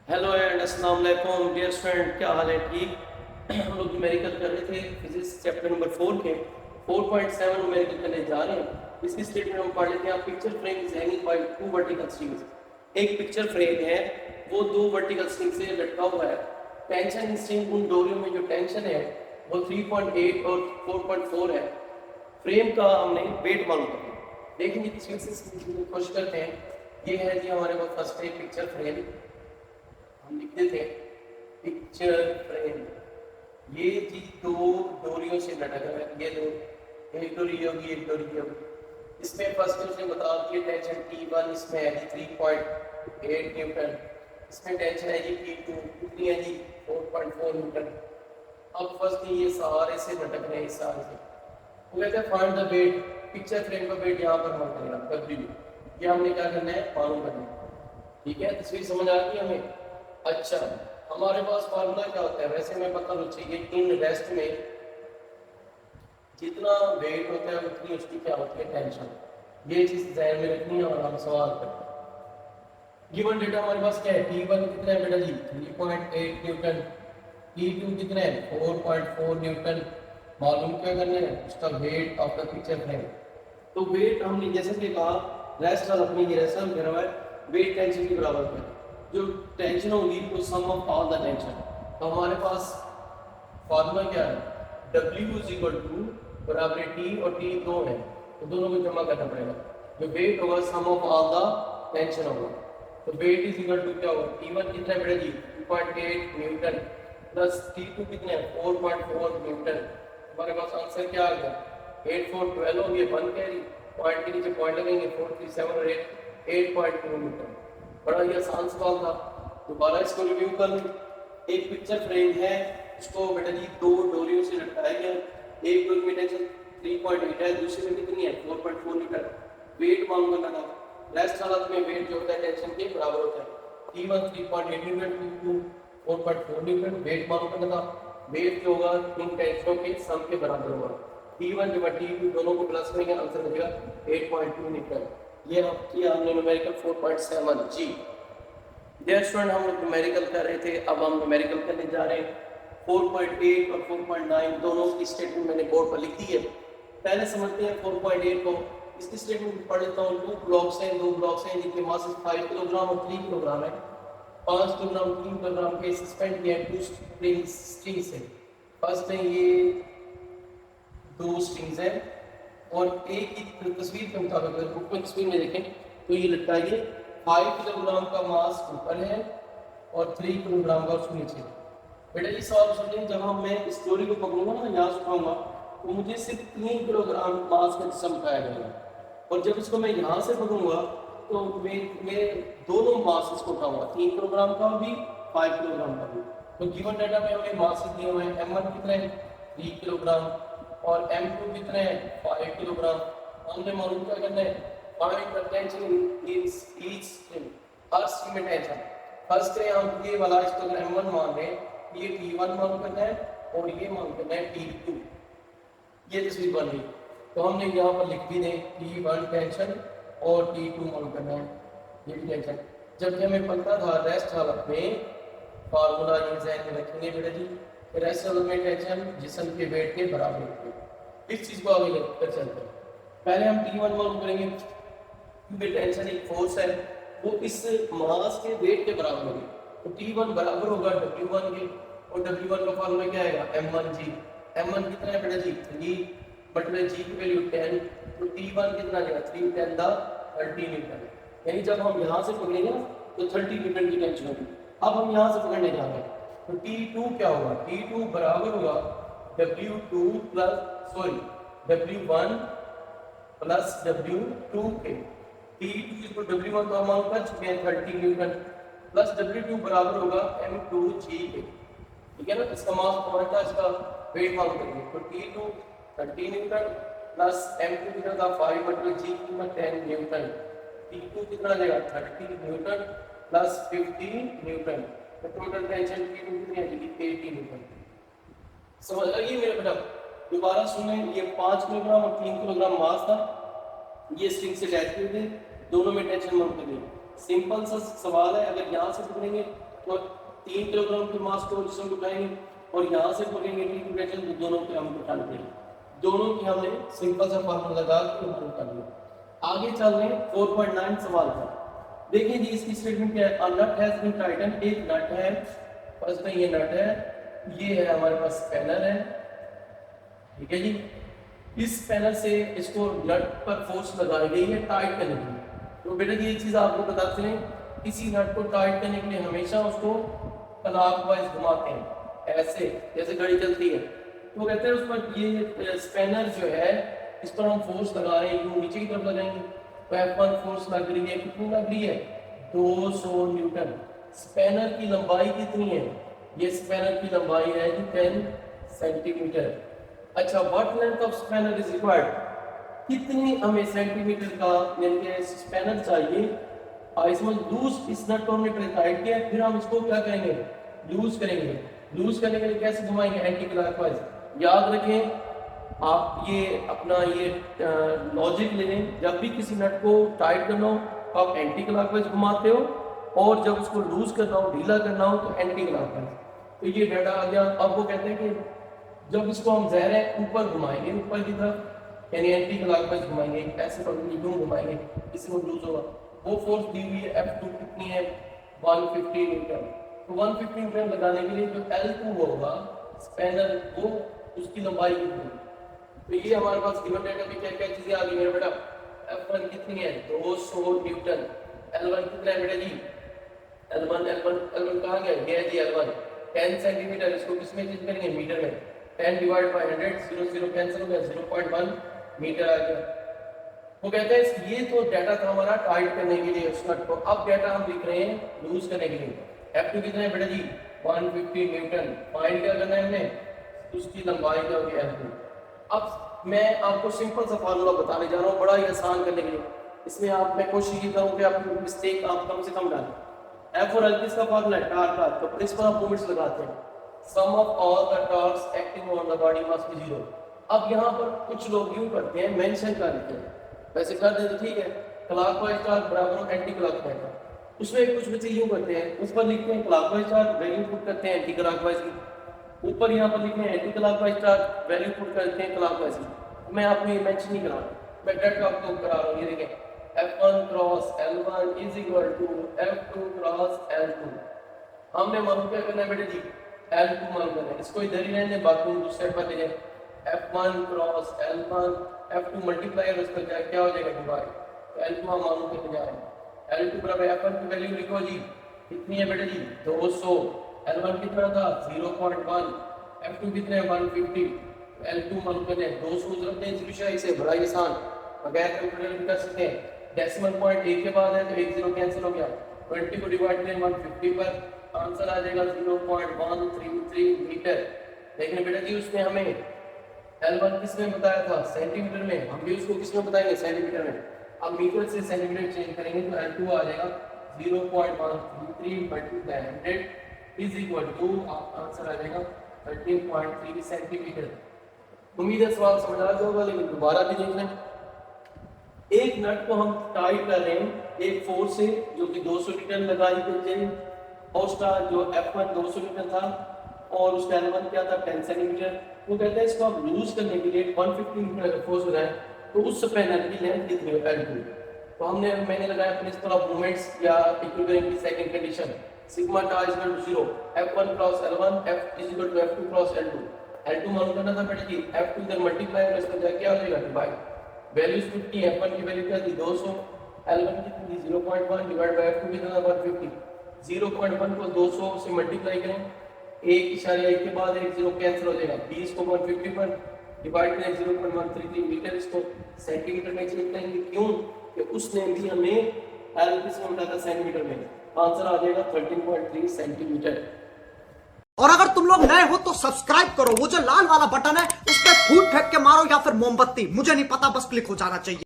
Hello and अस्सलाम वालेकुम dear student, क्या हाल है? ठीक। हम लोग न्यूमेरिकल कर रहे थे फिजिक्स चैप्टर नंबर 4 के 4.7 न्यूमेरिकल करने जा रहे हैं। इसकी स्टेटमेंट हम पढ़ लेते हैं। Picture frame is hanging by two vertical strings. एक पिक्चर फ्रेम है, वो दो वर्टिकल स्ट्रिंग से लटका हुआ है। टेंशन स्ट्रिंग, उन डोरियों में जो टेंशन है वो 3.8 और 4.4 है। फ्रेम का हमने वेट मालूम करना। देखेंगे तस्वीर से समझने की कोशिश करते हैं। ये है जी हमारे पास फर्स्ट एक पिक्चर फ्रेम। हम लिखते थे पिक्चर फ्रेम। ये चीज दो डोरियों से लटक रहा है। ये दो, एक डोरी होगी, एक डोरी होगी। इसमें फर्स्ट उसने बता दिया टेंशन T1 इसमें है जी 3.8 न्यूटन। इसमें टेंशन है जी T2 कितनी है जी 4.4 न्यूटन। अब फर्स्ट ये सहारे से लटक रहे हैं, इस सहारे से। वो कहते हैं find the weight. Picture frame का वेट यहाँ पर मालूम करना, W। ये हमने क्या करना है, मालूम करना है। ठीक है, तस्वीर समझ आ गई हमें? अच्छा, हमारे पास फार्मूला क्या होता है? वैसे हमें पता होना चाहिए इन रेस्ट में जितना वेट होता है उतनी उसकी क्या होती है, टेंशन। ये चीज ध्यान में रखनी है और हम सवाल करते हैं। गिवन डेटा हमारे पास क्या है? T1 कितना है बेटा जी 3.8 न्यूटन। T2 कितना है 4.4 न्यूटन। मालूम क्या करना है, उसका weight of the picture frame. तो वेट हमने जैसे कि कहा, रेस्ट हालत में ये रेस्ट हम रहा है, वेट टेंशन के बराबर है। जो टेंशन होगी वो सम ऑफ ऑल द टेंशन। तो हमारे पास फॉर्मूला क्या है? W इज इक्वल टू बराबर T और T दो है, तो दोनों को जमा करना पड़ेगा। जो वेट होगा सम ऑफ ऑल द टेंशन होगा। तो वेट इज इक्वल टू क्या होगा? T1 कितना है बेटा जी 2.8 न्यूटन प्लस T2 कितना है 4.4 न्यूटन। हमारे पास आंसर क्या आ गया? 8 4 12 हो गया, 1 कैरी, पॉइंट के नीचे पॉइंट लगेंगे, 4 3 7 और 8 8.2 न्यूटन। बड़ा ही आसान सवाल था। दोबारा इसको रिव्यू कर लूँ। एक पिक्चर फ्रेम है, उसको बेटा जी दो डोरियों से लटकाया गया। एक डोरी में टेंशन 3.8 है, दूसरी में कितनी है 4.4 न्यूटन। वेट मालूम करना था। रेस्ट हालत में वेट जो होता है टेंशन के बराबर होता है। T1 3.8 Newton, T2 4.4 Newton. Wait मालूम करना था। वेट जो होगा इन टेंशनों के सम के बराबर होगा। T1 जब T2 दोनों को प्लस करेंगे, आंसर मिलेगा 8.2 न्यूटन। ये आपकी हमने न्यूमेरिकल 4.7 जी। डियर स्टूडेंट, हम लोग न्यूमेरिकल कर रहे थे, अब हम न्यूमेरिकल करने जा रहे हैं। 4.8 और 4.9 दोनों की स्टेटमेंट मैंने बोर्ड पर लिख दी है। पहले समझते हैं 4.8 को। इसकी स्टेटमेंट पढ़ लेता हूँ। दो ब्लॉक्स हैं जिनके मास 5 किलोग्राम और 3 किलोग्राम है। 5 किलोग्राम 3 किलोग्राम के सस्पेंड किया है टू स्ट्रिंग से। फर्स्ट है ये दो स्ट्रिंग्स हैं और एक ही तस्वीर के मुताबिक अगर बुक में तस्वीर में देखें तो ये लटकाइए 5 किलोग्राम का मास ऊपर है और 3 किलोग्राम का उसके नीचे। बेटा ये सवाल सुनिए, जब हम मैं इस डोरी को पकड़ूंगा ना, यहाँ से उठाऊंगा, तो मुझे सिर्फ 3 किलोग्राम मास का जिसम उठाया जाएगा। और जब इसको मैं यहाँ से पकड़ूंगा तो मैं दोनों मास इसको उठाऊंगा, 3 किलोग्राम का भी 5 किलोग्राम का भी। तो गिवन डाटा में हमें मास दिए हुए हैं। M1 कितना है 3 किलोग्राम और M2 कितना है 5 किलोग्राम। हमने मालूम क्या करना है, find the tension in each string. Her string में टेंशन। फर्स्ट है हम ये वाला, इसको अगर M1 मान लें, ये T1 मालूम करना है और ये मालूम करना है T2। ये तस्वीर बन गई। तो हमने यहाँ पर लिख भी दें T1 टेंशन और T2 मालूम करना है, ये भी टेंशन। जबकि हमें पता था रेस्ट हालत में फार्मूला ये ज़हन में रखेंगे बेटा जी, रेस्ट हालत में टेंशन जिस्म के वेट के बराबर होती है। इस चीज़ को आगे लेकर चलते हैं। पहले हम T1 मालूम करेंगे, क्योंकि टेंशन एक फोर्स है, वो इस मास के वेट के बराबर होगी। तो T1 बराबर होगा W1 के, और W1 का फॉर्मूला क्या आएगा M1G। M1 कितना है बेटा जी 3 बट में G की वैल्यू 10। तो T1 कितना आएगा 3 10 30 न्यूटन। यानी जब हम यहाँ से पकड़ेंगे ना तो 30 न्यूटन की टेंशन होगी। अब हम यहाँ से पकड़ने जा रहे हैं तो T2 क्या होगा? T2 बराबर होगा W2 plus W1 plus W2 के। T2 इक्वल W1 तो हम मालूम कर चुके हैं 30 न्यूटन प्लस W2 बराबर होगा M2G के। ठीक है ना, इसका मास पहुंचता है, इसका वेट मालूम करेंगे। तो T2 30 न्यूटन प्लस M2 कितना था 5 मतलब G की कीमत 10 न्यूटन। T2 कितना देगा 30 न्यूटन प्लस 50 न्यूटन। तो टोटल टेंशन T2 कितनी आ जाएगी 80 न्यूटन। समझ आइए मेरे बेटा, दोबारा सुने। ये 5 किलोग्राम और 3 किलोग्राम मास था, ये स्ट्रिंग से अटैच किए थे, दोनों में टेंशन मालूम करिए। सिंपल सा सवाल है, अगर यहाँ से पकड़ेंगे तो 3 किलोग्राम के मास को जिसम को उठाएंगे और यहाँ से पकड़ेंगे टी टेंशन, तो दोनों के हम उठा लेंगे। दोनों की हमने सिंपल सा फार्मूला लगा के हल कर लिया। आगे चल रहे हैं 4.9 सवाल पर। देखिए जी इसकी स्टेटमेंट क्या है, अ नट हैज बीन टाइटन, एक नट है, फर्स्ट में ये नट है, ये है हमारे पास स्पैनर है, ठीक है जी। इस स्पैनर से इसको नट पर फोर्स लगाई गई है टाइट करने के लिए। तो बेटा ये चीज आपको बताते हैं, किसी नट को टाइट करने के लिए हमेशा उसको क्लॉकवाइज घुमाते हैं, ऐसे जैसे घड़ी चलती है। तो कहते हैं उस पर ये स्पैनर जो है इस पर हम फोर्स लगा रहे हैं, नीचे की तरफ लगाएंगे तो F1 फोर्स लग रही है, कितनी लग रही है 200 न्यूटन। स्पैनर की लंबाई कितनी है, ये स्पैनर की लंबाई है जी 10 सेंटीमीटर। अच्छा, what length of spanner is required, कितनी हमें सेंटीमीटर का यानी कि स्पैनर चाहिए। इसमें लूज इस नट को हमने टाइट किया, फिर हम इसको क्या करेंगे लूज करेंगे। लूज करने के लिए कैसे घुमाएंगे, एंटी क्लॉकवाइज। याद रखें आप ये अपना ये लॉजिक ले लें, जब भी किसी नट को टाइट करना हो तो आप एंटी क्लॉकवाइज घुमाते हो, और जब उसको लूज करना हो ढीला करना हो तो एंटी क्लॉकवाइज। तो ये डाटा आ गया। अब वो कहते हैं कि जब इसको हम ज़हर ऊपर घुमाएंगे, ऊपर की तरफ यानी एंटी क्लॉकवाइज घुमाएंगे, ऐसे यूं घुमाएंगे, इसमें लूज होगा। वो फोर्स दी हुई है F2 कितनी है 150 न्यूटन। तो 150 न्यूटन लगाने के लिए जो L2 होगा स्पैनर वो उसकी लंबाई कितनी है। तो ये हमारे पास गिवन डेटा में क्या क्या चीजें आ गई मेरे बेटा, F1 कितनी है 200 न्यूटन, L1 कितना है बेटा जी L1 कहाँ गया, ये है जी L1 10 सेंटीमीटर। इसको किस में चेंज करेंगे, मीटर में। 10 डिवाइड बाय 100, 0 0 कैंसिल हो गया, 0.1 मीटर आ गया। वो कहते हैं ये तो डाटा था हमारा टाइट करने के लिए उस नट को। अब डाटा हम लिख रहे हैं लूज करने के लिए। F2 कितना है बेटा जी 150 न्यूटन। फाइंड क्या करना है हमने, उसकी लंबाई क्या होगी L2। अब मैं आपको सिंपल सा फार्मूला बताने जा रहा हूँ, बड़ा ही आसान करने के लिए। इसमें आप मैं कोशिश ये करूँ कि आपकी मिस्टेक आप कम से कम डालें। F और L किसका फार्मूला है, टार्क का। तो प्रिंसिपल ऑफ मोमेंट्स लगाते हैं, sum of all the torques acting on the body must be 0। अब यहाँ पर कुछ लोग यूं करते हैं, मेंशन कर देते हैं, वैसे कर दे तो ठीक है, क्लॉकवाइज चार्ज बराबर हो एंटी क्लॉकवाइज। उसमें कुछ बच्चे यूं करते हैं, ऊपर लिखते हैं क्लॉकवाइज चार्ज, वैल्यू पुट करते हैं एंटी क्लॉकवाइज की। ऊपर यहाँ पर लिखते हैं anti clockwise charge, value put करते हैं क्लॉकवाइज की। मैं आपको ये मेंशन नहीं करा रहा, मैं डायरेक्ट आपको करा रहा हूँ। ये देखें F1 cross L1 is equal to F2 cross L2। हमने मालूम क्या करना है बेटे जी, L2 मालूम करना है। इसको इधर ही रहने, बाकी दूसरे पर ले जाए। F1 cross L1, F2 multiply उस पर जाए क्या हो जाएगा डिवाइड। तो L2 हम मालूम करके जा रहे हैं। L2 बराबर F1 की वैल्यू लिखो जी, कितनी है बेटे जी 200। L1 कितना था 0.1, F2 कितने 150। L2 मालूम करते हैं 200 जरूरत है इंस्टीट्यूशन, इसे बड़ा ही आसान बगैर कैलकुलेटर भी कर सकते हैं। डेसिमल पॉइंट एक के बाद है तो एक जीरो कैंसिल हो गया, 20 को डिवाइड करें 150 पर आंसर आ जाएगा 0.133 मीटर। लेकिन बेटा जी उसने हमें L1 किस में बताया था सेंटीमीटर में, हम भी उसको किस में बताएंगे सेंटीमीटर में। अब मीटर से सेंटीमीटर चेंज करेंगे तो L2 आ जाएगा 0.133 × 100 इज इक्वल टू आंसर आ जाएगा 13.3 सेंटीमीटर। उम्मीद है सवाल समझ आ गया होगा, लेकिन दोबारा भी देख लें। एक नट को हम टाइट कर रहे हैं एक फोर्स से जो कि 200 न्यूटन लगाई गई, और उसका जो F1 200 न्यूटन था और उसका L1 क्या था 10 सेंटीमीटर। वो कहते हैं इसको आप लूज करने के लिए 150 न्यूटन फोर्स लगाएं तो उस स्पैनर की लेंथ कितनी है L2। तो मैंने लगाया प्रिंसिपल ऑफ मोमेंट्स या इक्विलिब्रियम की second condition, sigma tau is equal to 0, F1 cross L1 F is equal to F2 cross L2। L2 मालूम करना था बेटा जी, F2 इधर मल्टीप्लाई और इसमें जाके क्या हो जाएगा डिवाइड। वैल्यूज 50, F1 की वैल्यू क्या थी 200, L1 कितनी थी 0.1 डिवाइड बाय F2 कितना 150। 0.1 को 200 से मल्टीप्लाई करें, 1.1 के बाद 1 0 कैंसिल हो जाएगा, 20 को 150 पर डिवाइड करें 0.133 मीटर। इसको सेंटीमीटर में चेंज करेंगे, क्यों कि उसने भी हमें L किसमें बताया था सेंटीमीटर में। आंसर आ जाएगा 13.3 सेंटीमीटर। और अगर तुम लोग नए हो तो सब्सक्राइब करो, वो जो लाल वाला बटन है उस पर फूट फेंक के मारो या फिर मोमबत्ती, मुझे नहीं पता, बस क्लिक हो जाना चाहिए।